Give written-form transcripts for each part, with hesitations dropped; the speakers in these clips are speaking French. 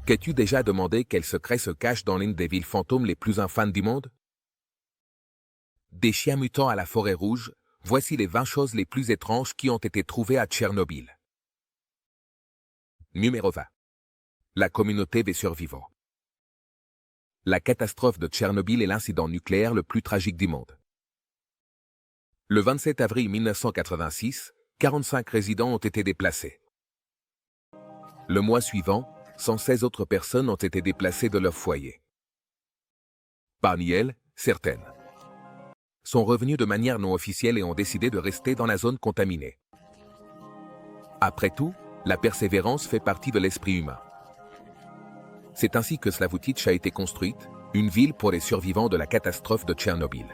T'es-tu déjà demandé quel secret se cache dans l'une des villes fantômes les plus infames du monde? Des chiens mutants à la forêt rouge, voici les 20 choses les plus étranges qui ont été trouvées à Tchernobyl. Numéro 20. La communauté des survivants. La catastrophe de Tchernobyl est l'incident nucléaire le plus tragique du monde. Le 27 avril 1986, 45 résidents ont été déplacés. Le mois suivant, 116 autres personnes ont été déplacées de leur foyer. Parmi elles, certaines sont revenues de manière non officielle et ont décidé de rester dans la zone contaminée. Après tout, la persévérance fait partie de l'esprit humain. C'est ainsi que Slavutych a été construite, une ville pour les survivants de la catastrophe de Tchernobyl.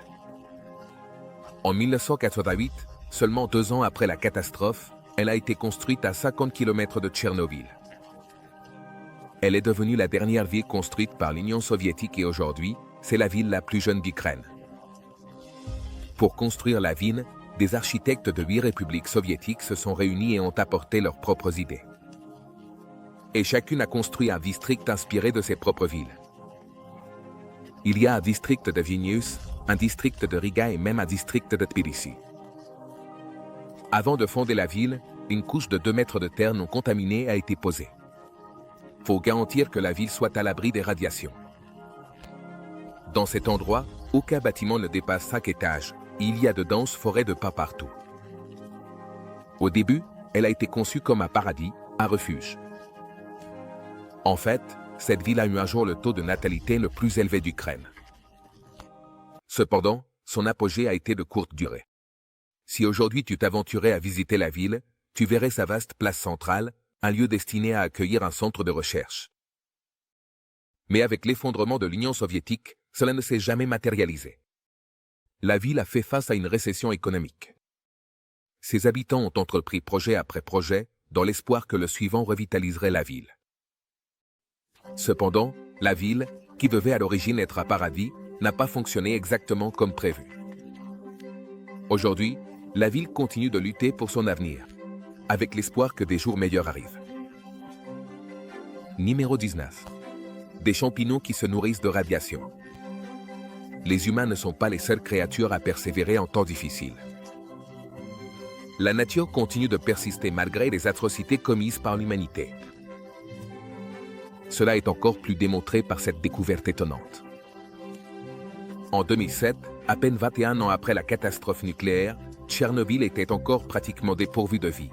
En 1988, seulement 2 ans après la catastrophe, elle a été construite à 50 km de Tchernobyl. Elle est devenue la dernière ville construite par l'Union soviétique et aujourd'hui, c'est la ville la plus jeune d'Ukraine. Pour construire la ville, des architectes de 8 républiques soviétiques se sont réunis et ont apporté leurs propres idées. Et chacune a construit un district inspiré de ses propres villes. Il y a un district de Vilnius, un district de Riga et même un district de Tbilissi. Avant de fonder la ville, une couche de 2 mètres de terre non contaminée a été posée. Faut garantir que la ville soit à l'abri des radiations. Dans cet endroit, aucun bâtiment ne dépasse 5 étages, et il y a de denses forêts de pins partout. Au début, elle a été conçue comme un paradis, un refuge. En fait, cette ville a eu un jour le taux de natalité le plus élevé d'Ukraine. Cependant, son apogée a été de courte durée. Si aujourd'hui tu t'aventurais à visiter la ville, tu verrais sa vaste place centrale, un lieu destiné à accueillir un centre de recherche. Mais avec l'effondrement de l'Union soviétique, cela ne s'est jamais matérialisé. La ville a fait face à une récession économique. Ses habitants ont entrepris projet après projet, dans l'espoir que le suivant revitaliserait la ville. Cependant, la ville, qui devait à l'origine être un paradis, n'a pas fonctionné exactement comme prévu. Aujourd'hui, la ville continue de lutter pour son avenir, avec l'espoir que des jours meilleurs arrivent. Numéro 19. Des champignons qui se nourrissent de radiation. Les humains ne sont pas les seules créatures à persévérer en temps difficile. La nature continue de persister malgré les atrocités commises par l'humanité. Cela est encore plus démontré par cette découverte étonnante. En 2007, à peine 21 ans après la catastrophe nucléaire, Tchernobyl était encore pratiquement dépourvu de vie.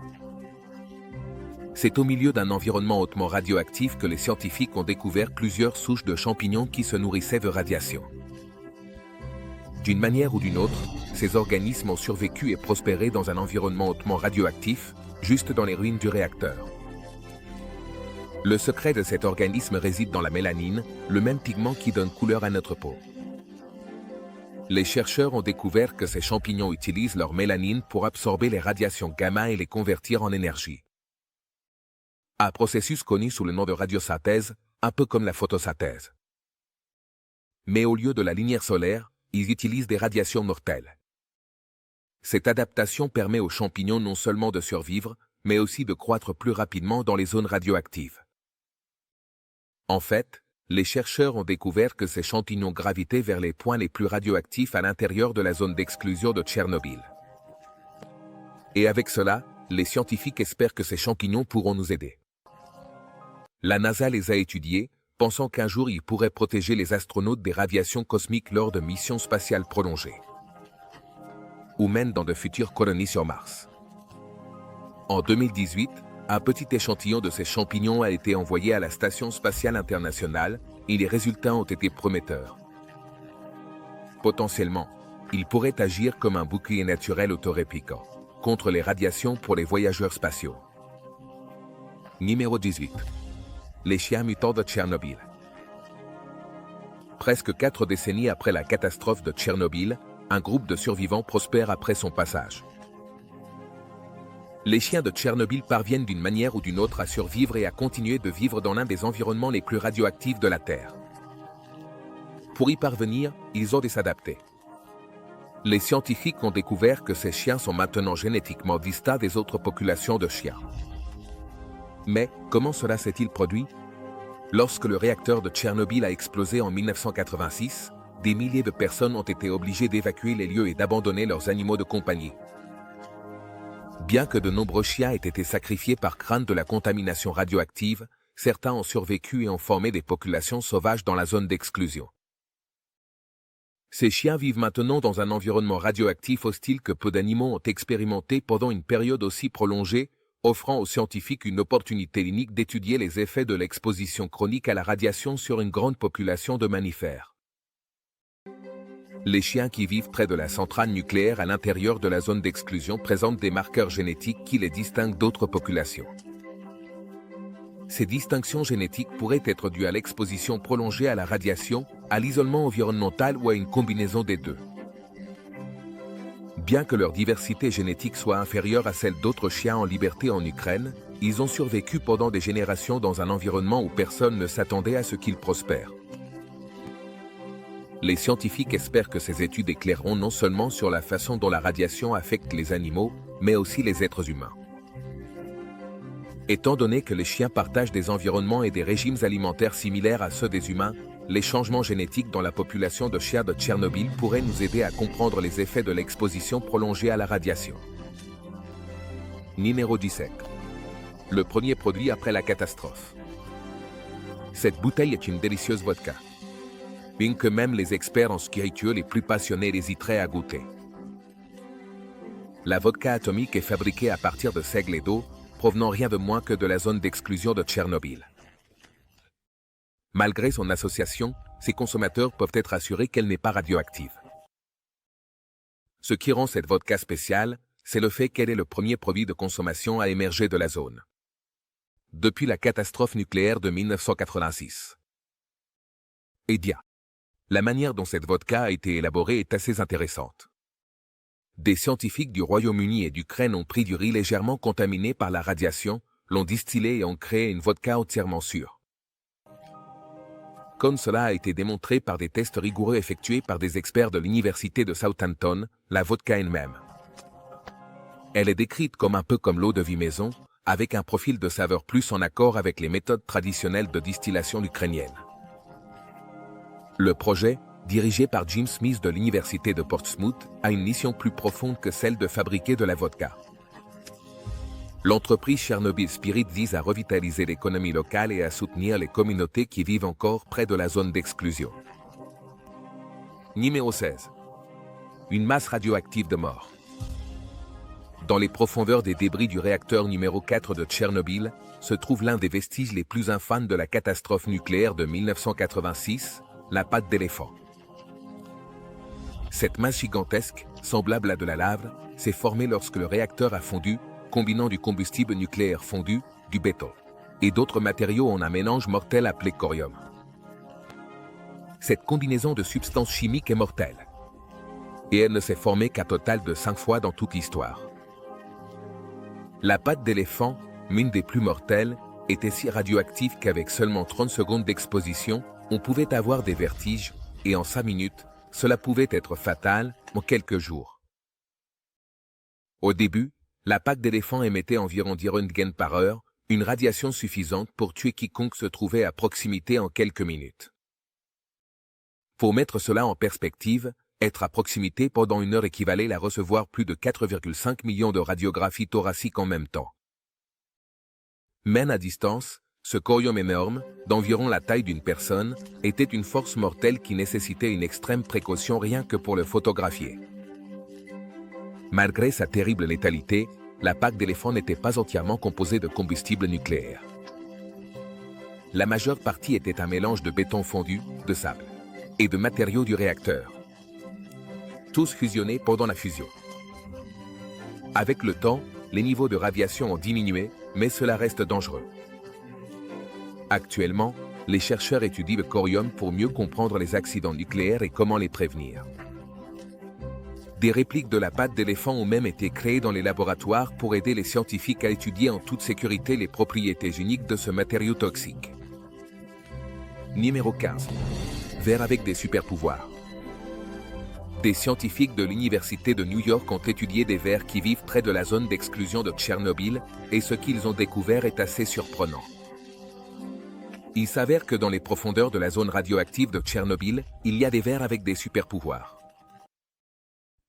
C'est au milieu d'un environnement hautement radioactif que les scientifiques ont découvert plusieurs souches de champignons qui se nourrissaient de radiation. D'une manière ou d'une autre, ces organismes ont survécu et prospéré dans un environnement hautement radioactif, juste dans les ruines du réacteur. Le secret de cet organisme réside dans la mélanine, le même pigment qui donne couleur à notre peau. Les chercheurs ont découvert que ces champignons utilisent leur mélanine pour absorber les radiations gamma et les convertir en énergie. Un processus connu sous le nom de radiosynthèse, un peu comme la photosynthèse. Mais au lieu de la lumière solaire, ils utilisent des radiations mortelles. Cette adaptation permet aux champignons non seulement de survivre, mais aussi de croître plus rapidement dans les zones radioactives. En fait, les chercheurs ont découvert que ces champignons gravitaient vers les points les plus radioactifs à l'intérieur de la zone d'exclusion de Tchernobyl. Et avec cela, les scientifiques espèrent que ces champignons pourront nous aider. La NASA les a étudiés, pensant qu'un jour ils pourraient protéger les astronautes des radiations cosmiques lors de missions spatiales prolongées. Ou même dans de futures colonies sur Mars. En 2018, un petit échantillon de ces champignons a été envoyé à la Station spatiale internationale et les résultats ont été prometteurs. Potentiellement, ils pourraient agir comme un bouclier naturel autorépliquant, contre les radiations pour les voyageurs spatiaux. Numéro 18. Les chiens mutants de Tchernobyl. Presque 4 décennies après la catastrophe de Tchernobyl, un groupe de survivants prospère après son passage. Les chiens de Tchernobyl parviennent d'une manière ou d'une autre à survivre et à continuer de vivre dans l'un des environnements les plus radioactifs de la Terre. Pour y parvenir, ils ont dû s'adapter. Les scientifiques ont découvert que ces chiens sont maintenant génétiquement distincts des autres populations de chiens. Mais comment cela s'est-il produit? Lorsque le réacteur de Tchernobyl a explosé en 1986, des milliers de personnes ont été obligées d'évacuer les lieux et d'abandonner leurs animaux de compagnie. Bien que de nombreux chiens aient été sacrifiés par crainte de la contamination radioactive, certains ont survécu et ont formé des populations sauvages dans la zone d'exclusion. Ces chiens vivent maintenant dans un environnement radioactif hostile que peu d'animaux ont expérimenté pendant une période aussi prolongée, offrant aux scientifiques une opportunité unique d'étudier les effets de l'exposition chronique à la radiation sur une grande population de mammifères. Les chiens qui vivent près de la centrale nucléaire à l'intérieur de la zone d'exclusion présentent des marqueurs génétiques qui les distinguent d'autres populations. Ces distinctions génétiques pourraient être dues à l'exposition prolongée à la radiation, à l'isolement environnemental ou à une combinaison des deux. Bien que leur diversité génétique soit inférieure à celle d'autres chiens en liberté en Ukraine, ils ont survécu pendant des générations dans un environnement où personne ne s'attendait à ce qu'ils prospèrent. Les scientifiques espèrent que ces études éclaireront non seulement sur la façon dont la radiation affecte les animaux, mais aussi les êtres humains. Étant donné que les chiens partagent des environnements et des régimes alimentaires similaires à ceux des humains, les changements génétiques dans la population de chiens de Tchernobyl pourraient nous aider à comprendre les effets de l'exposition prolongée à la radiation. Numéro 17. Le premier produit après la catastrophe. Cette bouteille est une délicieuse vodka. Bien que même les experts en spiritueux les plus passionnés hésiteraient à goûter. La vodka atomique est fabriquée à partir de seigle et d'eau, provenant rien de moins que de la zone d'exclusion de Tchernobyl. Malgré son association, ses consommateurs peuvent être assurés qu'elle n'est pas radioactive. Ce qui rend cette vodka spéciale, c'est le fait qu'elle est le premier produit de consommation à émerger de la zone. Depuis la catastrophe nucléaire de 1986. Et bien, la manière dont cette vodka a été élaborée est assez intéressante. Des scientifiques du Royaume-Uni et d'Ukraine ont pris du riz légèrement contaminé par la radiation, l'ont distillé et ont créé une vodka entièrement sûre. Comme cela a été démontré par des tests rigoureux effectués par des experts de l'université de Southampton, la vodka elle-même. Elle est décrite comme un peu comme l'eau de vie maison, avec un profil de saveur plus en accord avec les méthodes traditionnelles de distillation ukrainienne. Le projet, dirigé par Jim Smith de l'université de Portsmouth, a une mission plus profonde que celle de fabriquer de la vodka. L'entreprise Chernobyl Spirit vise à revitaliser l'économie locale et à soutenir les communautés qui vivent encore près de la zone d'exclusion. Numéro 16. Une masse radioactive de mort. Dans les profondeurs des débris du réacteur numéro 4 de Tchernobyl, se trouve l'un des vestiges les plus infâmes de la catastrophe nucléaire de 1986, la patte d'éléphant. Cette masse gigantesque, semblable à de la lave, s'est formée lorsque le réacteur a fondu, combinant du combustible nucléaire fondu, du béton et d'autres matériaux en un mélange mortel appelé corium. Cette combinaison de substances chimiques est mortelle. Et elle ne s'est formée qu'un total de 5 fois dans toute l'histoire. La patte d'éléphant, l'une des plus mortelles, était si radioactive qu'avec seulement 30 secondes d'exposition, on pouvait avoir des vertiges, et en 5 minutes, cela pouvait être fatal en quelques jours. Au début, la patte d'éléphant émettait environ 10 röntgen par heure, une radiation suffisante pour tuer quiconque se trouvait à proximité en quelques minutes. Pour mettre cela en perspective, être à proximité pendant 1 heure équivalait à recevoir plus de 4,5 millions de radiographies thoraciques en même temps. Même à distance, ce corium énorme, d'environ la taille d'une personne, était une force mortelle qui nécessitait une extrême précaution rien que pour le photographier. Malgré sa terrible létalité, la patte d'éléphant n'était pas entièrement composée de combustible nucléaire. La majeure partie était un mélange de béton fondu, de sable et de matériaux du réacteur. Tous fusionnés pendant la fusion. Avec le temps, les niveaux de radiation ont diminué, mais cela reste dangereux. Actuellement, les chercheurs étudient le corium pour mieux comprendre les accidents nucléaires et comment les prévenir. Des répliques de la patte d'éléphant ont même été créées dans les laboratoires pour aider les scientifiques à étudier en toute sécurité les propriétés uniques de ce matériau toxique. Numéro 15. Vers avec des super-pouvoirs. Des scientifiques de l'Université de New York ont étudié des vers qui vivent près de la zone d'exclusion de Tchernobyl, et ce qu'ils ont découvert est assez surprenant. Il s'avère que dans les profondeurs de la zone radioactive de Tchernobyl, il y a des vers avec des super-pouvoirs.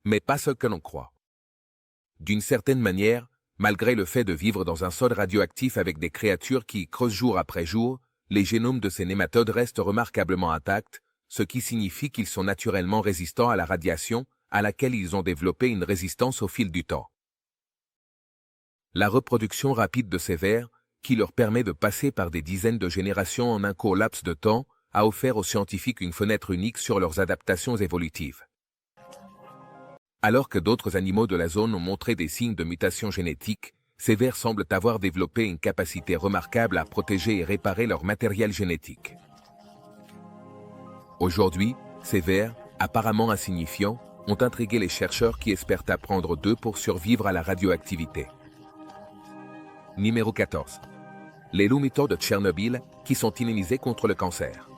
Mais pas ce que l'on croit. D'une certaine manière, malgré le fait de vivre dans un sol radioactif avec des créatures qui creusent jour après jour, les génomes de ces nématodes restent remarquablement intacts, ce qui signifie qu'ils sont naturellement résistants à la radiation, à laquelle ils ont développé une résistance au fil du temps. La reproduction rapide de ces vers, qui leur permet de passer par des dizaines de générations en un court laps de temps, a offert aux scientifiques une fenêtre unique sur leurs adaptations évolutives. Alors que d'autres animaux de la zone ont montré des signes de mutation génétique, ces vers semblent avoir développé une capacité remarquable à protéger et réparer leur matériel génétique. Aujourd'hui, ces vers, apparemment insignifiants, ont intrigué les chercheurs qui espèrent apprendre d'eux pour survivre à la radioactivité. Numéro 14. Les loups mitons de Tchernobyl, qui sont immunisés contre le cancer.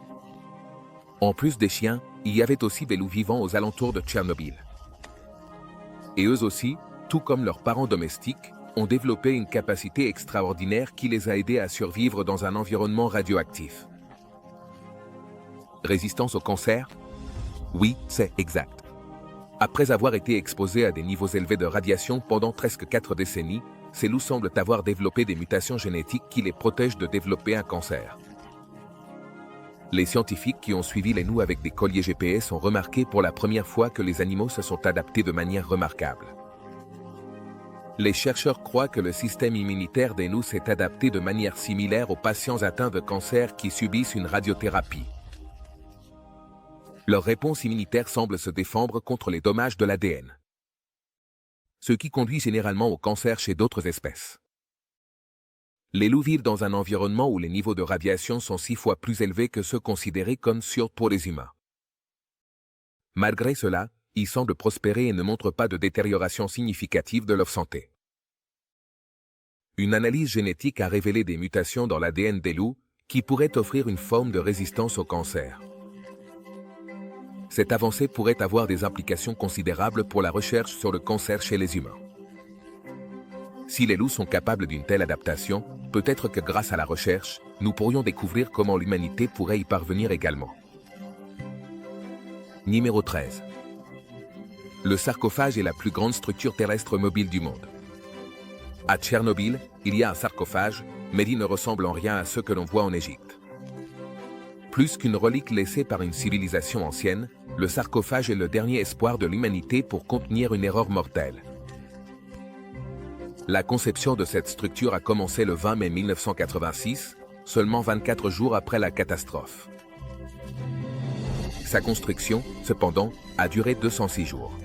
En plus des chiens, il y avait aussi des loups vivants aux alentours de Tchernobyl. Et eux aussi, tout comme leurs parents domestiques, ont développé une capacité extraordinaire qui les a aidés à survivre dans un environnement radioactif. Résistance au cancer? Oui, c'est exact. Après avoir été exposés à des niveaux élevés de radiation pendant presque 4 décennies, ces loups semblent avoir développé des mutations génétiques qui les protègent de développer un cancer. Les scientifiques qui ont suivi les loups avec des colliers GPS ont remarqué pour la première fois que les animaux se sont adaptés de manière remarquable. Les chercheurs croient que le système immunitaire des loups s'est adapté de manière similaire aux patients atteints de cancer qui subissent une radiothérapie. Leur réponse immunitaire semble se défendre contre les dommages de l'ADN, ce qui conduit généralement au cancer chez d'autres espèces. Les loups vivent dans un environnement où les niveaux de radiation sont 6 fois plus élevés que ceux considérés comme sûrs pour les humains. Malgré cela, ils semblent prospérer et ne montrent pas de détérioration significative de leur santé. Une analyse génétique a révélé des mutations dans l'ADN des loups qui pourraient offrir une forme de résistance au cancer. Cette avancée pourrait avoir des implications considérables pour la recherche sur le cancer chez les humains. Si les loups sont capables d'une telle adaptation, peut-être que grâce à la recherche, nous pourrions découvrir comment l'humanité pourrait y parvenir également. Numéro 13. Le sarcophage est la plus grande structure terrestre mobile du monde. À Tchernobyl, il y a un sarcophage, mais il ne ressemble en rien à ceux que l'on voit en Égypte. Plus qu'une relique laissée par une civilisation ancienne, le sarcophage est le dernier espoir de l'humanité pour contenir une erreur mortelle. La conception de cette structure a commencé le 20 mai 1986, seulement 24 jours après la catastrophe. Sa construction, cependant, a duré 206 jours.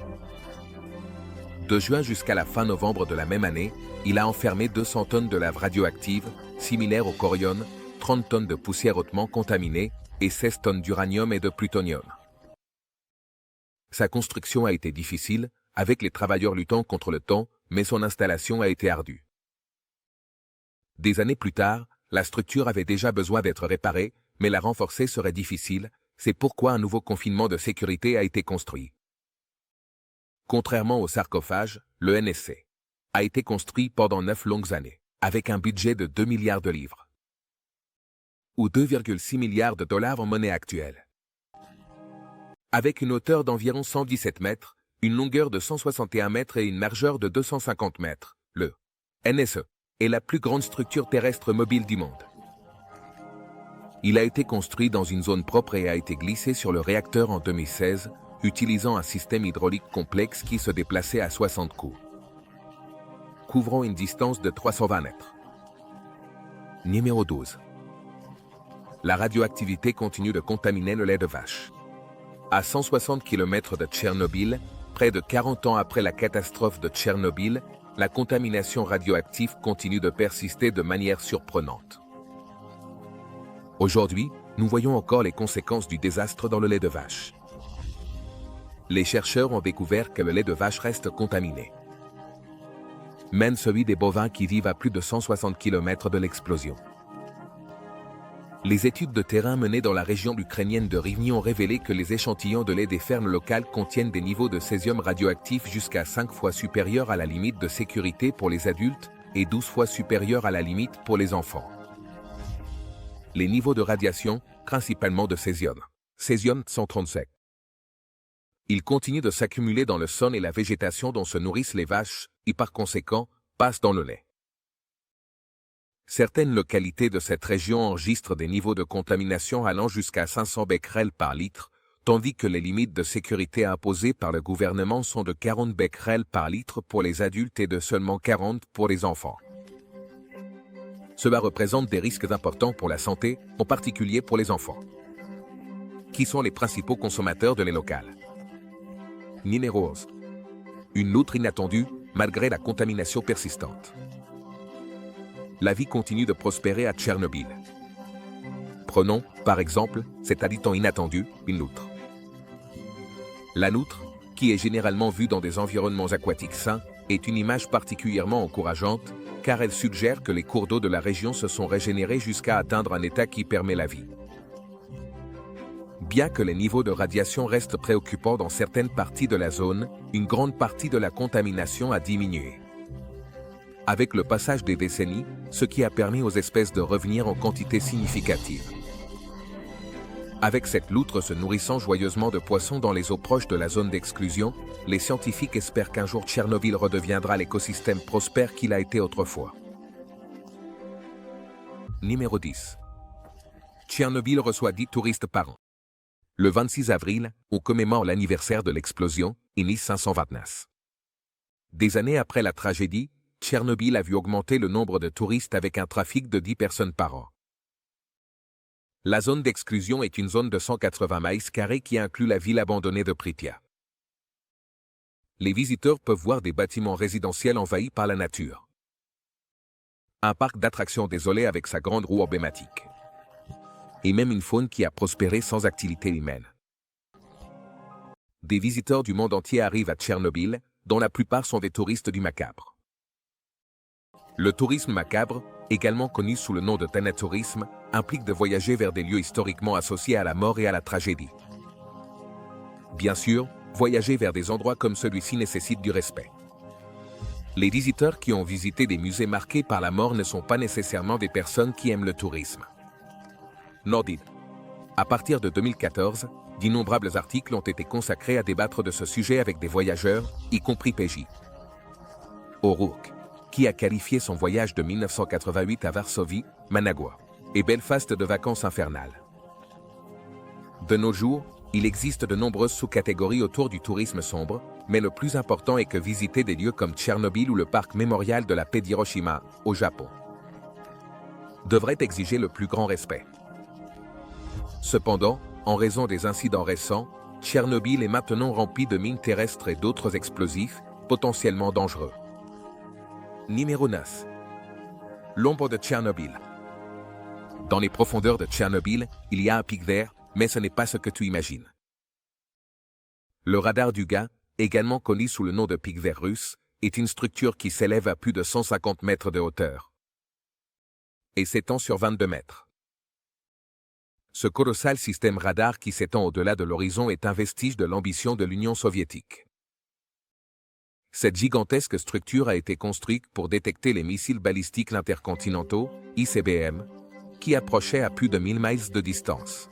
De juin jusqu'à la fin novembre de la même année, il a enfermé 200 tonnes de lave radioactive, similaire au corion, 30 tonnes de poussière hautement contaminée et 16 tonnes d'uranium et de plutonium. Sa construction a été difficile, avec les travailleurs luttant contre le temps, mais son installation a été ardue. Des années plus tard, la structure avait déjà besoin d'être réparée, mais la renforcer serait difficile, c'est pourquoi un nouveau confinement de sécurité a été construit. Contrairement au sarcophage, le NSC a été construit pendant 9 longues années, avec un budget de 2 milliards de livres, ou 2,6 milliards de dollars en monnaie actuelle. Avec une hauteur d'environ 117 mètres, une longueur de 161 mètres et une largeur de 250 mètres, le NSE est la plus grande structure terrestre mobile du monde. Il a été construit dans une zone propre et a été glissé sur le réacteur en 2016, utilisant un système hydraulique complexe qui se déplaçait à 60 coups, couvrant une distance de 320 mètres. Numéro 12. La radioactivité continue de contaminer le lait de vache. À 160 km de Tchernobyl, près de 40 ans après la catastrophe de Tchernobyl, la contamination radioactive continue de persister de manière surprenante. Aujourd'hui, nous voyons encore les conséquences du désastre dans le lait de vache. Les chercheurs ont découvert que le lait de vache reste contaminé, même celui des bovins qui vivent à plus de 160 km de l'explosion. Les études de terrain menées dans la région ukrainienne de Rivne ont révélé que les échantillons de lait des fermes locales contiennent des niveaux de césium radioactif jusqu'à 5 fois supérieurs à la limite de sécurité pour les adultes et 12 fois supérieurs à la limite pour les enfants. Les niveaux de radiation, principalement de césium. Césium-137. Ils continuent de s'accumuler dans le sol et la végétation dont se nourrissent les vaches, et par conséquent, passent dans le lait. Certaines localités de cette région enregistrent des niveaux de contamination allant jusqu'à 500 becquerels par litre, tandis que les limites de sécurité imposées par le gouvernement sont de 40 becquerels par litre pour les adultes et de seulement 40 pour les enfants. Cela représente des risques importants pour la santé, en particulier pour les enfants. Qui sont les principaux consommateurs de lait local? Numéro 11. Une loutre inattendue, malgré la contamination persistante. La vie continue de prospérer à Tchernobyl. Prenons, par exemple, cet habitant inattendu, une loutre. La loutre, qui est généralement vue dans des environnements aquatiques sains, est une image particulièrement encourageante, car elle suggère que les cours d'eau de la région se sont régénérés jusqu'à atteindre un état qui permet la vie. Bien que les niveaux de radiation restent préoccupants dans certaines parties de la zone, une grande partie de la contamination a diminué. Avec le passage des décennies, ce qui a permis aux espèces de revenir en quantité significative. Avec cette loutre se nourrissant joyeusement de poissons dans les eaux proches de la zone d'exclusion, les scientifiques espèrent qu'un jour Tchernobyl redeviendra l'écosystème prospère qu'il a été autrefois. Numéro 10. Tchernobyl reçoit 10 touristes par an. Le 26 avril, on commémore l'anniversaire de l'explosion, INIS 529. Des années après la tragédie, Tchernobyl a vu augmenter le nombre de touristes avec un trafic de 10 personnes par an. La zone d'exclusion est une zone de 180 miles carrés qui inclut la ville abandonnée de Pripyat. Les visiteurs peuvent voir des bâtiments résidentiels envahis par la nature. Un parc d'attractions désolé avec sa grande roue emblématique. Et même une faune qui a prospéré sans activité humaine. Des visiteurs du monde entier arrivent à Tchernobyl, dont la plupart sont des touristes du macabre. Le tourisme macabre, également connu sous le nom de thanatourisme, implique de voyager vers des lieux historiquement associés à la mort et à la tragédie. Bien sûr, voyager vers des endroits comme celui-ci nécessite du respect. Les visiteurs qui ont visité des musées marqués par la mort ne sont pas nécessairement des personnes qui aiment le tourisme. Nordid. À partir de 2014, d'innombrables articles ont été consacrés à débattre de ce sujet avec des voyageurs, y compris PJ. O'Rourke, qui a qualifié son voyage de 1988 à Varsovie, Managua, et Belfast de vacances infernales. De nos jours, il existe de nombreuses sous-catégories autour du tourisme sombre, mais le plus important est que visiter des lieux comme Tchernobyl ou le parc mémorial de la paix d'Hiroshima, au Japon, devrait exiger le plus grand respect. Cependant, en raison des incidents récents, Tchernobyl est maintenant rempli de mines terrestres et d'autres explosifs, potentiellement dangereux. Numéro 9. L'ombre de Tchernobyl. Dans les profondeurs de Tchernobyl, il y a un pic vert, mais ce n'est pas ce que tu imagines. Le radar du Gaz, également connu sous le nom de pic vert russe, est une structure qui s'élève à plus de 150 mètres de hauteur et s'étend sur 22 mètres. Ce colossal système radar qui s'étend au-delà de l'horizon est un vestige de l'ambition de l'Union soviétique. Cette gigantesque structure a été construite pour détecter les missiles balistiques intercontinentaux, ICBM, qui approchaient à plus de 1000 miles de distance.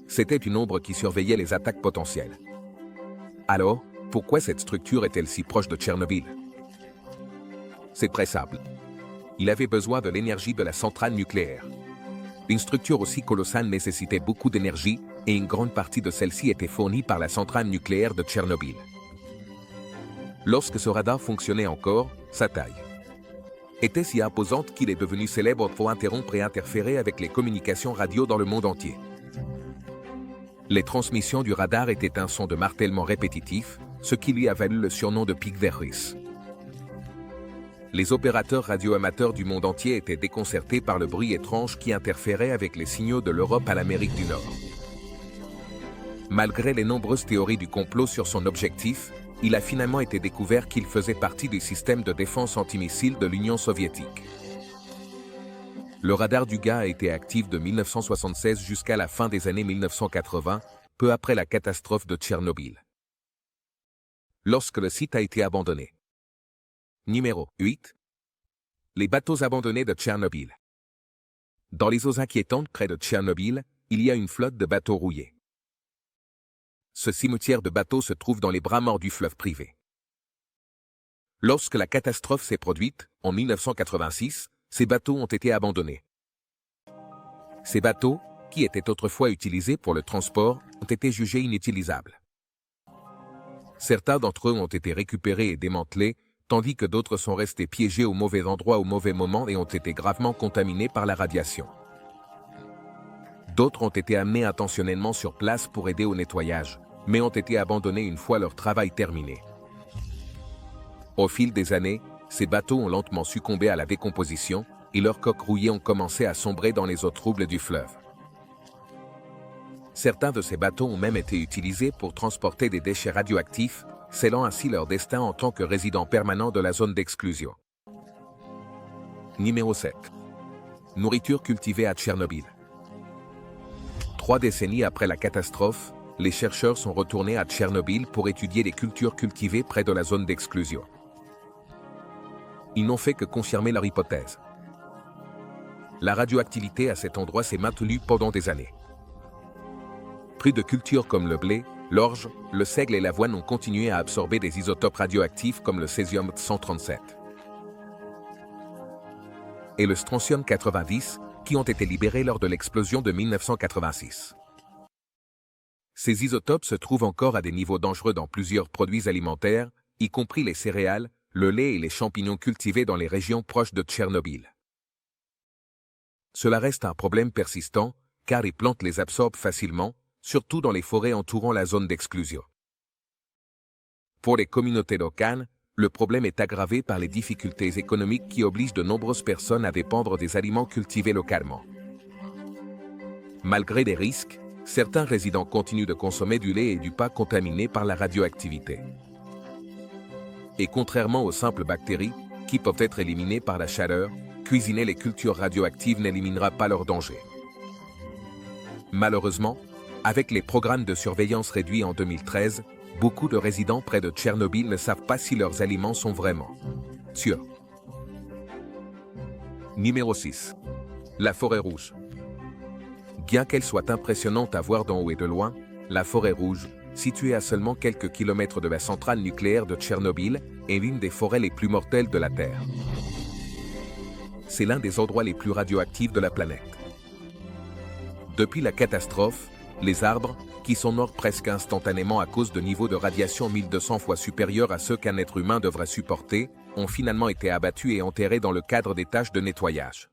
C'était une ombre qui surveillait les attaques potentielles. Alors, pourquoi cette structure est-elle si proche de Tchernobyl? C'est très simple. Il avait besoin de l'énergie de la centrale nucléaire. Une structure aussi colossale nécessitait beaucoup d'énergie, et une grande partie de celle-ci était fournie par la centrale nucléaire de Tchernobyl. Lorsque ce radar fonctionnait encore, sa taille était si imposante qu'il est devenu célèbre pour interrompre et interférer avec les communications radio dans le monde entier. Les transmissions du radar étaient un son de martèlement répétitif, ce qui lui a valu le surnom de pic vert russe. Les opérateurs radioamateurs du monde entier étaient déconcertés par le bruit étrange qui interférait avec les signaux de l'Europe à l'Amérique du Nord. Malgré les nombreuses théories du complot sur son objectif, il a finalement été découvert qu'il faisait partie du système de défense antimissile de l'Union soviétique. Le radar du Gaz a été actif de 1976 jusqu'à la fin des années 1980, peu après la catastrophe de Tchernobyl, lorsque le site a été abandonné. Numéro 8. Les bateaux abandonnés de Tchernobyl. Dans les eaux inquiétantes près de Tchernobyl, il y a une flotte de bateaux rouillés. Ce cimetière de bateaux se trouve dans les bras morts du fleuve privé. Lorsque la catastrophe s'est produite, en 1986, ces bateaux ont été abandonnés. Ces bateaux, qui étaient autrefois utilisés pour le transport, ont été jugés inutilisables. Certains d'entre eux ont été récupérés et démantelés, tandis que d'autres sont restés piégés au mauvais endroit au mauvais moment et ont été gravement contaminés par la radiation. D'autres ont été amenés intentionnellement sur place pour aider au nettoyage, mais ont été abandonnés une fois leur travail terminé. Au fil des années, ces bateaux ont lentement succombé à la décomposition et leurs coques rouillées ont commencé à sombrer dans les eaux troubles du fleuve. Certains de ces bateaux ont même été utilisés pour transporter des déchets radioactifs, scellant ainsi leur destin en tant que résidents permanents de la zone d'exclusion. Numéro 7. Nourriture cultivée à Tchernobyl. 3 décennies après la catastrophe, les chercheurs sont retournés à Tchernobyl pour étudier les cultures cultivées près de la zone d'exclusion. Ils n'ont fait que confirmer leur hypothèse. La radioactivité à cet endroit s'est maintenue pendant des années. Prix de cultures comme le blé, l'orge, le seigle et l'avoine ont continué à absorber des isotopes radioactifs comme le césium-137 et le strontium-90 qui ont été libérés lors de l'explosion de 1986. Ces isotopes se trouvent encore à des niveaux dangereux dans plusieurs produits alimentaires, y compris les céréales, le lait et les champignons cultivés dans les régions proches de Tchernobyl. Cela reste un problème persistant, car les plantes les absorbent facilement, surtout dans les forêts entourant la zone d'exclusion. Pour les communautés locales, le problème est aggravé par les difficultés économiques qui obligent de nombreuses personnes à dépendre des aliments cultivés localement. Malgré les risques, certains résidents continuent de consommer du lait et du pain contaminés par la radioactivité. Et contrairement aux simples bactéries, qui peuvent être éliminées par la chaleur, cuisiner les cultures radioactives n'éliminera pas leur danger. Malheureusement, avec les programmes de surveillance réduits en 2013, beaucoup de résidents près de Tchernobyl ne savent pas si leurs aliments sont vraiment sûrs. Numéro 6. La forêt rouge. Bien qu'elle soit impressionnante à voir d'en haut et de loin, la forêt rouge, située à seulement quelques kilomètres de la centrale nucléaire de Tchernobyl, est l'une des forêts les plus mortelles de la Terre. C'est l'un des endroits les plus radioactifs de la planète. Depuis la catastrophe, les arbres, qui sont morts presque instantanément à cause de niveaux de radiation 1200 fois supérieurs à ceux qu'un être humain devrait supporter, ont finalement été abattus et enterrés dans le cadre des tâches de nettoyage.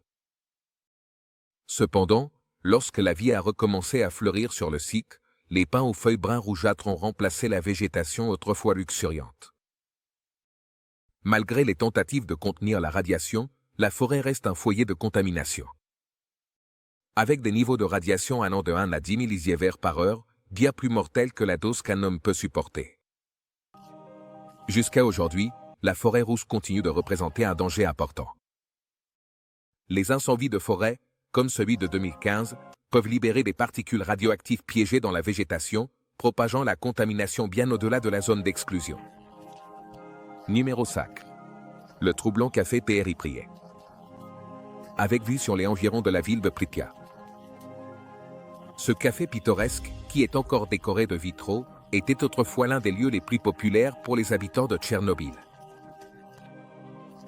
Cependant, lorsque la vie a recommencé à fleurir sur le site, les pins aux feuilles brun rougeâtres ont remplacé la végétation autrefois luxuriante. Malgré les tentatives de contenir la radiation, la forêt reste un foyer de contamination. Avec des niveaux de radiation allant de 1 à 10 millisievert par heure, bien plus mortels que la dose qu'un homme peut supporter. Jusqu'à aujourd'hui, la forêt rouge continue de représenter un danger important. Les incendies de forêt, comme celui de 2015, peuvent libérer des particules radioactives piégées dans la végétation, propageant la contamination bien au-delà de la zone d'exclusion. Numéro 5. Le troublant café Périprié. Avec vue sur les environs de la ville de Pripyat. Ce café pittoresque, qui est encore décoré de vitraux, était autrefois l'un des lieux les plus populaires pour les habitants de Tchernobyl.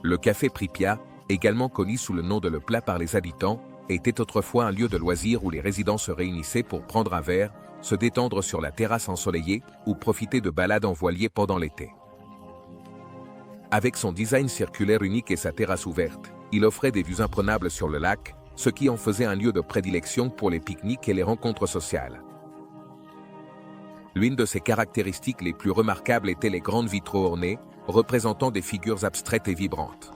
Le café Pripyat, également connu sous le nom de Le Plat par les habitants, était autrefois un lieu de loisirs où les résidents se réunissaient pour prendre un verre, se détendre sur la terrasse ensoleillée ou profiter de balades en voilier pendant l'été. Avec son design circulaire unique et sa terrasse ouverte, il offrait des vues imprenables sur le lac, ce qui en faisait un lieu de prédilection pour les pique-niques et les rencontres sociales. L'une de ses caractéristiques les plus remarquables était les grandes vitraux ornés, représentant des figures abstraites et vibrantes.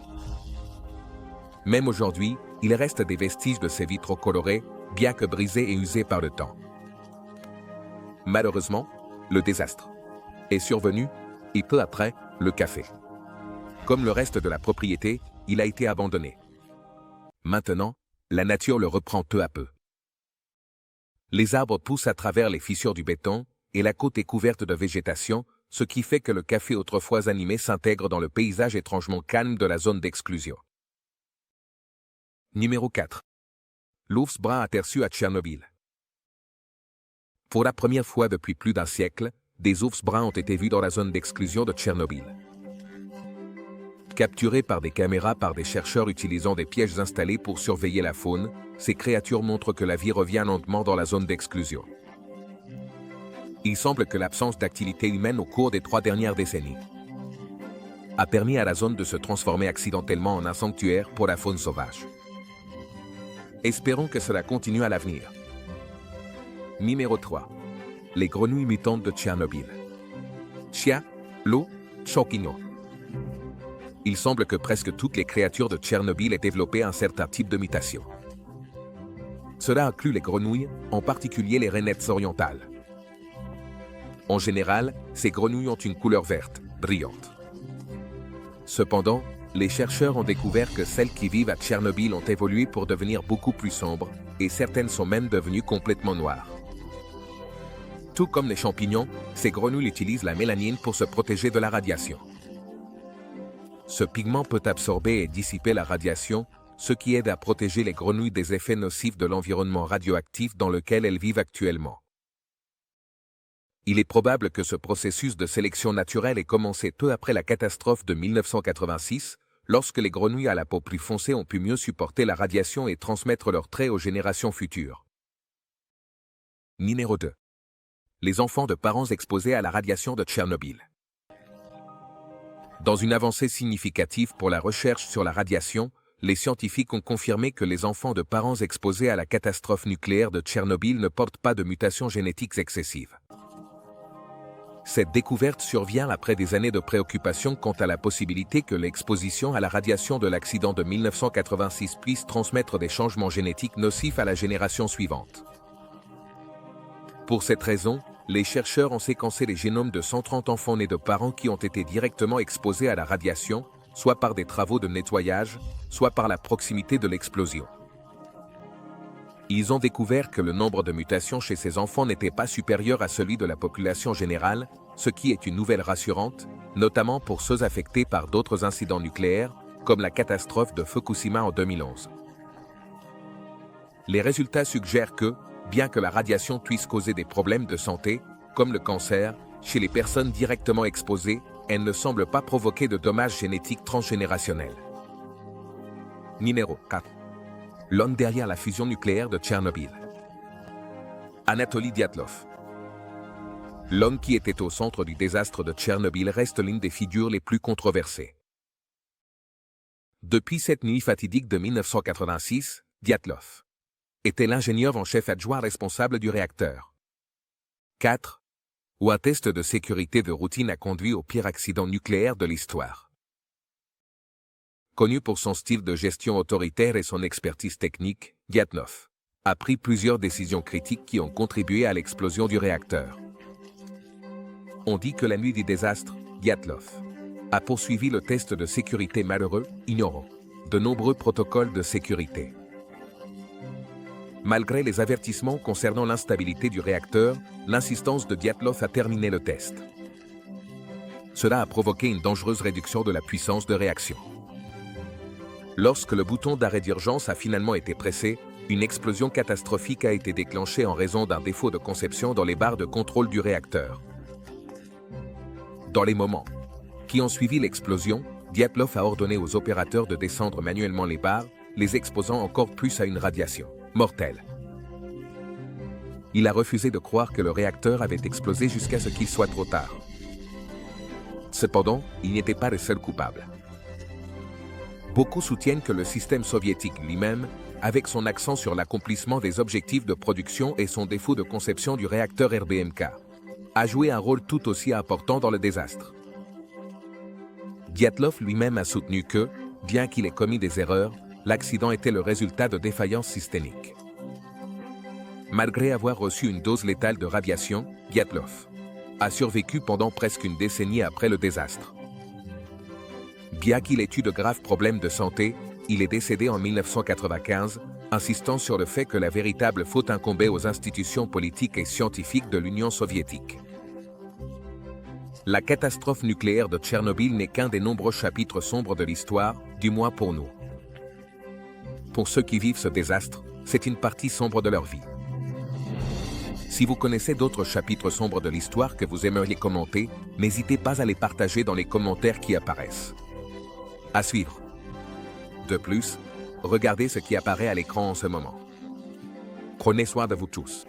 Même aujourd'hui, il reste des vestiges de ces vitraux colorés, bien que brisés et usés par le temps. Malheureusement, le désastre est survenu, et peu après, le café. Comme le reste de la propriété, il a été abandonné. Maintenant, la nature le reprend peu à peu. Les arbres poussent à travers les fissures du béton, et la côte est couverte de végétation, ce qui fait que le café autrefois animé s'intègre dans le paysage étrangement calme de la zone d'exclusion. Numéro 4. L'ours brun aperçu à Tchernobyl. Pour la première fois depuis plus d'un siècle, des ours bruns ont été vus dans la zone d'exclusion de Tchernobyl. Capturés par des caméras par des chercheurs utilisant des pièges installés pour surveiller la faune, ces créatures montrent que la vie revient lentement dans la zone d'exclusion. Il semble que l'absence d'activité humaine au cours des 3 dernières décennies a permis à la zone de se transformer accidentellement en un sanctuaire pour la faune sauvage. Espérons que cela continue à l'avenir. Numéro 3. Les grenouilles mutantes de Tchernobyl. Chia, Lo, Champignon. Il semble que presque toutes les créatures de Tchernobyl aient développé un certain type de mutation. Cela inclut les grenouilles, en particulier les rainettes orientales. En général, ces grenouilles ont une couleur verte, brillante. Cependant, les chercheurs ont découvert que celles qui vivent à Tchernobyl ont évolué pour devenir beaucoup plus sombres, et certaines sont même devenues complètement noires. Tout comme les champignons, ces grenouilles utilisent la mélanine pour se protéger de la radiation. Ce pigment peut absorber et dissiper la radiation, ce qui aide à protéger les grenouilles des effets nocifs de l'environnement radioactif dans lequel elles vivent actuellement. Il est probable que ce processus de sélection naturelle ait commencé peu après la catastrophe de 1986, lorsque les grenouilles à la peau plus foncée ont pu mieux supporter la radiation et transmettre leurs traits aux générations futures. Numéro 2. Les enfants de parents exposés à la radiation de Tchernobyl. Dans une avancée significative pour la recherche sur la radiation, les scientifiques ont confirmé que les enfants de parents exposés à la catastrophe nucléaire de Tchernobyl ne portent pas de mutations génétiques excessives. Cette découverte survient après des années de préoccupation quant à la possibilité que l'exposition à la radiation de l'accident de 1986 puisse transmettre des changements génétiques nocifs à la génération suivante. Pour cette raison, les chercheurs ont séquencé les génomes de 130 enfants nés de parents qui ont été directement exposés à la radiation, soit par des travaux de nettoyage, soit par la proximité de l'explosion. Ils ont découvert que le nombre de mutations chez ces enfants n'était pas supérieur à celui de la population générale, ce qui est une nouvelle rassurante, notamment pour ceux affectés par d'autres incidents nucléaires, comme la catastrophe de Fukushima en 2011. Les résultats suggèrent que, bien que la radiation puisse causer des problèmes de santé, comme le cancer, chez les personnes directement exposées, elle ne semble pas provoquer de dommages génétiques transgénérationnels. Numéro 4. L'homme derrière la fusion nucléaire de Tchernobyl. Anatoly Dyatlov. L'homme qui était au centre du désastre de Tchernobyl reste l'une des figures les plus controversées. Depuis cette nuit fatidique de 1986, Dyatlov était l'ingénieur en chef adjoint responsable du réacteur. 4. Où un test de sécurité de routine a conduit au pire accident nucléaire de l'histoire. Connu pour son style de gestion autoritaire et son expertise technique, Dyatlov a pris plusieurs décisions critiques qui ont contribué à l'explosion du réacteur. On dit que la nuit du désastre, Dyatlov a poursuivi le test de sécurité malheureux, ignorant de nombreux protocoles de sécurité. Malgré les avertissements concernant l'instabilité du réacteur, l'insistance de Dyatlov a terminé le test. Cela a provoqué une dangereuse réduction de la puissance de réaction. Lorsque le bouton d'arrêt d'urgence a finalement été pressé, une explosion catastrophique a été déclenchée en raison d'un défaut de conception dans les barres de contrôle du réacteur. Dans les moments qui ont suivi l'explosion, Dyatlov a ordonné aux opérateurs de descendre manuellement les barres, les exposant encore plus à une radiation mortelle. Il a refusé de croire que le réacteur avait explosé jusqu'à ce qu'il soit trop tard. Cependant, il n'était pas le seul coupable. Beaucoup soutiennent que le système soviétique lui-même, avec son accent sur l'accomplissement des objectifs de production et son défaut de conception du réacteur RBMK, a joué un rôle tout aussi important dans le désastre. Dyatlov lui-même a soutenu que, bien qu'il ait commis des erreurs, l'accident était le résultat de défaillances systémiques. Malgré avoir reçu une dose létale de radiation, Dyatlov a survécu pendant presque une décennie après le désastre. Bien qu'il ait eu de graves problèmes de santé, il est décédé en 1995, insistant sur le fait que la véritable faute incombait aux institutions politiques et scientifiques de l'Union soviétique. La catastrophe nucléaire de Tchernobyl n'est qu'un des nombreux chapitres sombres de l'histoire, du moins pour nous. Pour ceux qui vivent ce désastre, c'est une partie sombre de leur vie. Si vous connaissez d'autres chapitres sombres de l'histoire que vous aimeriez commenter, n'hésitez pas à les partager dans les commentaires qui apparaissent. À suivre. De plus, regardez ce qui apparaît à l'écran en ce moment. Prenez soin de vous tous.